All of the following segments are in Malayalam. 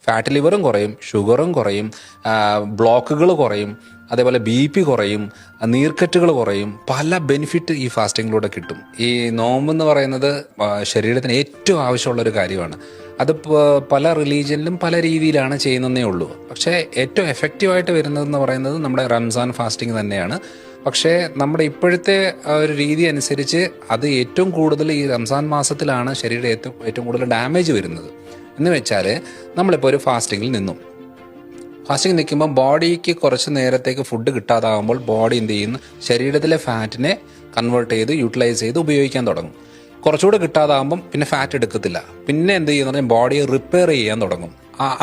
ഫാറ്റ് ലിവറും കുറയും, ഷുഗറും കുറയും, ബ്ലോക്കുകൾ കുറയും, അതേപോലെ BP കുറയും, നീർക്കെട്ടുകൾ കുറയും. പല ബെനിഫിറ്റ് ഈ ഫാസ്റ്റിങ്ങിലൂടെ കിട്ടും. ഈ നോമ്പെന്ന് പറയുന്നത് ശരീരത്തിന് ഏറ്റവും ആവശ്യമുള്ളൊരു കാര്യമാണ്. അത് പല റിലീജിയനിലും പല രീതിയിലാണ് ചെയ്യുന്നതേ ഉള്ളൂ. പക്ഷേ ഏറ്റവും എഫക്റ്റീവായിട്ട് വരുന്നതെന്ന് പറയുന്നത് നമ്മുടെ റംസാൻ ഫാസ്റ്റിംഗ് തന്നെയാണ്. പക്ഷേ നമ്മുടെ ഇപ്പോഴത്തെ ഒരു രീതി അനുസരിച്ച് അത് ഏറ്റവും കൂടുതൽ ഈ റംസാൻ മാസത്തിലാണ് ശരീരം ഏറ്റവും കൂടുതൽ ഡാമേജ് വരുന്നത്. എന്ന് വെച്ചാൽ നമ്മളിപ്പോൾ ഒരു ഫാസ്റ്റിങ്ങിൽ നിന്നും ഫാസ്റ്റിംഗ് നിൽക്കുമ്പോൾ ബോഡിക്ക് കുറച്ച് നേരത്തേക്ക് ഫുഡ് കിട്ടാതാകുമ്പോൾ ബോഡി എന്ത് ചെയ്യുന്നു, ശരീരത്തിലെ ഫാറ്റിനെ കൺവേർട്ട് ചെയ്ത് യൂട്ടിലൈസ് ചെയ്ത് ഉപയോഗിക്കാൻ തുടങ്ങും. കുറച്ചുകൂടെ കിട്ടാതാകുമ്പം പിന്നെ ഫാറ്റ് എടുക്കത്തില്ല. പിന്നെ എന്ത് ചെയ്യുന്ന പറഞ്ഞാൽ ബോഡിയെ റിപ്പയർ ചെയ്യാൻ തുടങ്ങും.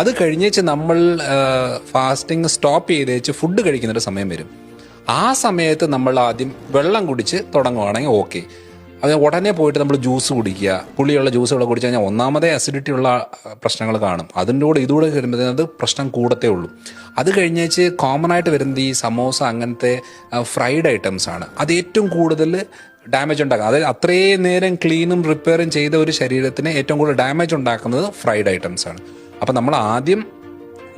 അത് കഴിഞ്ഞേച്ച് നമ്മൾ ഫാസ്റ്റിംഗ് സ്റ്റോപ്പ് ചെയ്തേച്ച് ഫുഡ് കഴിക്കുന്നൊരു സമയം വരും. ആ സമയത്ത് നമ്മൾ ആദ്യം വെള്ളം കുടിച്ച് തുടങ്ങുവാണെങ്കിൽ ഓക്കെ. അത് ഉടനെ പോയിട്ട് നമ്മൾ ജ്യൂസ് കുടിക്കുക, പുളിയുള്ള ജ്യൂസുകൾ കുടിച്ചു കഴിഞ്ഞാൽ ഒന്നാമതേ അസിഡിറ്റി ഉള്ള പ്രശ്നങ്ങൾ കാണും. അതിൻ്റെ കൂടെ ഇതുകൂടെ വരുമ്പോഴത്തേത് പ്രശ്നം കൂടത്തേ ഉള്ളൂ. അത് കഴിഞ്ഞേച്ച് കോമൺ ആയിട്ട് വരുന്നത് ഈ സമോസ അങ്ങനത്തെ ഫ്രൈഡ് ഐറ്റംസ് ആണ്. അത് ഏറ്റവും കൂടുതൽ ഡാമേജ് ഉണ്ടാക്കുക. അതായത് അത്രയും നേരം ക്ലീനും റിപ്പയറും ചെയ്ത ഒരു ശരീരത്തിന് ഏറ്റവും കൂടുതൽ ഡാമേജ് ഉണ്ടാക്കുന്നത് ഫ്രൈഡ് ഐറ്റംസ് ആണ്. അപ്പം നമ്മൾ ആദ്യം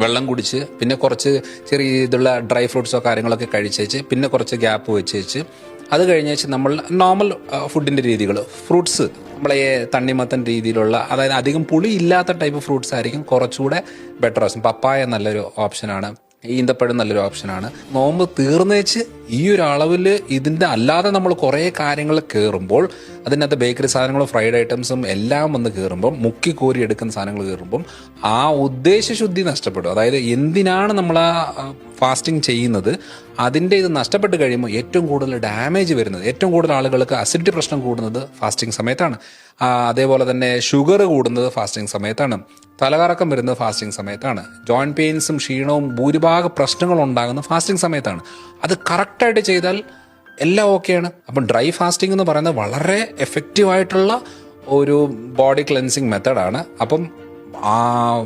വെള്ളം കുടിച്ച് പിന്നെ കുറച്ച് ചെറിയ ഇതുള്ള ഡ്രൈ ഫ്രൂട്ട്സോ കാര്യങ്ങളൊക്കെ കഴിച്ചേച്ച് പിന്നെ കുറച്ച് ഗ്യാപ്പ് വെച്ചേച്ച് അത് കഴിഞ്ഞേച്ച് നമ്മൾ നോർമൽ ഫുഡിൻ്റെ രീതികൾ, ഫ്രൂട്ട്സ് നമ്മളെ തണ്ണിമത്തൻ രീതിയിലുള്ള, അതായത് അധികം പുളി ഇല്ലാത്ത ടൈപ്പ് ഫ്രൂട്ട്സ് ആയിരിക്കും കുറച്ചുകൂടെ ബെറ്റർ ഓപ്ഷൻ. പപ്പായ നല്ലൊരു ഓപ്ഷനാണ്, ഈന്തപ്പഴം നല്ലൊരു ഓപ്ഷനാണ്. നോമ്പ് തീർന്നേച്ച് ഈ ഒരു അളവിൽ ഇതിൻ്റെ അല്ലാതെ നമ്മൾ കുറേ കാര്യങ്ങൾ കയറുമ്പോൾ അതിനകത്ത് ബേക്കറി സാധനങ്ങളും ഫ്രൈഡ് ഐറ്റംസും എല്ലാം വന്ന് കയറുമ്പം മുക്കി കോരി എടുക്കുന്ന സാധനങ്ങൾ കയറുമ്പം ആ ഉദ്ദേശശുദ്ധി നഷ്ടപ്പെടും. അതായത് എന്തിനാണ് നമ്മൾ ആ ഫാസ്റ്റിംഗ് ചെയ്യുന്നത് അതിൻ്റെ ഇത് നഷ്ടപ്പെട്ട് കഴിയുമ്പോൾ ഏറ്റവും കൂടുതൽ ഡാമേജ് വരുന്നത്, ഏറ്റവും കൂടുതൽ ആളുകൾക്ക് അസിഡിറ്റി പ്രശ്നം കൂടുന്നത് ഫാസ്റ്റിംഗ് സമയത്താണ്. അതേപോലെ തന്നെ ഷുഗർ കൂടുന്നത് ഫാസ്റ്റിംഗ് സമയത്താണ്. തലകറക്കം വരുന്നത് ഫാസ്റ്റിംഗ് സമയത്താണ്. ജോയിൻറ്റ് പെയിൻസും ക്ഷീണവും ഭൂരിഭാഗം പ്രശ്നങ്ങളും ഉണ്ടാകുന്നത് ഫാസ്റ്റിംഗ് സമയത്താണ്. അത് കറക്റ്റായിട്ട് ചെയ്താൽ എല്ലാം ഓക്കെയാണ്. അപ്പം ഡ്രൈ ഫാസ്റ്റിംഗ് എന്ന് പറയുന്നത് വളരെ എഫക്റ്റീവായിട്ടുള്ള ഒരു ബോഡി ക്ലെൻസിങ് മെത്തഡാണ്. അപ്പം ആ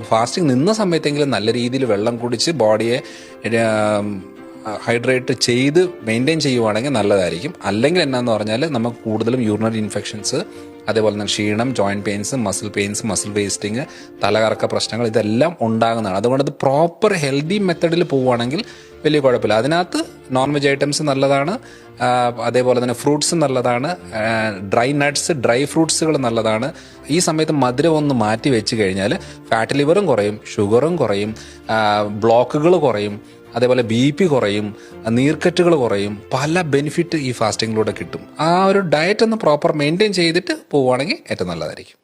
ഫാസ്റ്റിംഗ് നിന്ന സമയത്തെങ്കിലും നല്ല രീതിയിൽ വെള്ളം കുടിച്ച് ബോഡിയെ ഹൈഡ്രേറ്റ് ചെയ്ത് മെയിൻറ്റെയിൻ ചെയ്യുവാണെങ്കിൽ നല്ലതായിരിക്കും. അല്ലെങ്കിൽ എന്നാന്ന് പറഞ്ഞാൽ നമുക്ക് കൂടുതലും യൂറിനറി ഇൻഫെക്ഷൻസ്, അതേപോലെ തന്നെ ക്ഷീണം, ജോയിൻറ്റ് പെയിൻസ്, മസിൽ വേസ്റ്റിങ്, തലകറക്ക പ്രശ്നങ്ങൾ ഇതെല്ലാം ഉണ്ടാകുന്നതാണ്. അതുകൊണ്ട് അത് പ്രോപ്പർ ഹെൽത്തി മെത്തഡിൽ പോവുകയാണെങ്കിൽ വലിയ കുഴപ്പമില്ല. അതിനകത്ത് നോൺ വെജ് ഐറ്റംസ് നല്ലതാണ്, അതേപോലെ തന്നെ ഫ്രൂട്ട്സ് നല്ലതാണ്, ഡ്രൈ നട്ട്സ്, ഡ്രൈ ഫ്രൂട്ട്സുകൾ നല്ലതാണ്. ഈ സമയത്ത് മധുരം ഒന്ന് മാറ്റി വെച്ച് കഴിഞ്ഞാൽ ഫാറ്റ് ലിവറും കുറയും, ഷുഗറും കുറയും, ബ്ലോക്കുകൾ കുറയും, അതേപോലെ BP കുറയും, നീർക്കെട്ടുകൾ കുറയും. പല ബെനിഫിറ്റ് ഈ ഫാസ്റ്റിങ്ങിലൂടെ കിട്ടും. ആ ഒരു ഡയറ്റ് ഒന്ന് പ്രോപ്പർ മെയിൻറ്റെയിൻ ചെയ്തിട്ട് പോവുകയാണെങ്കിൽ ഏറ്റവും നല്ലതായിരിക്കും.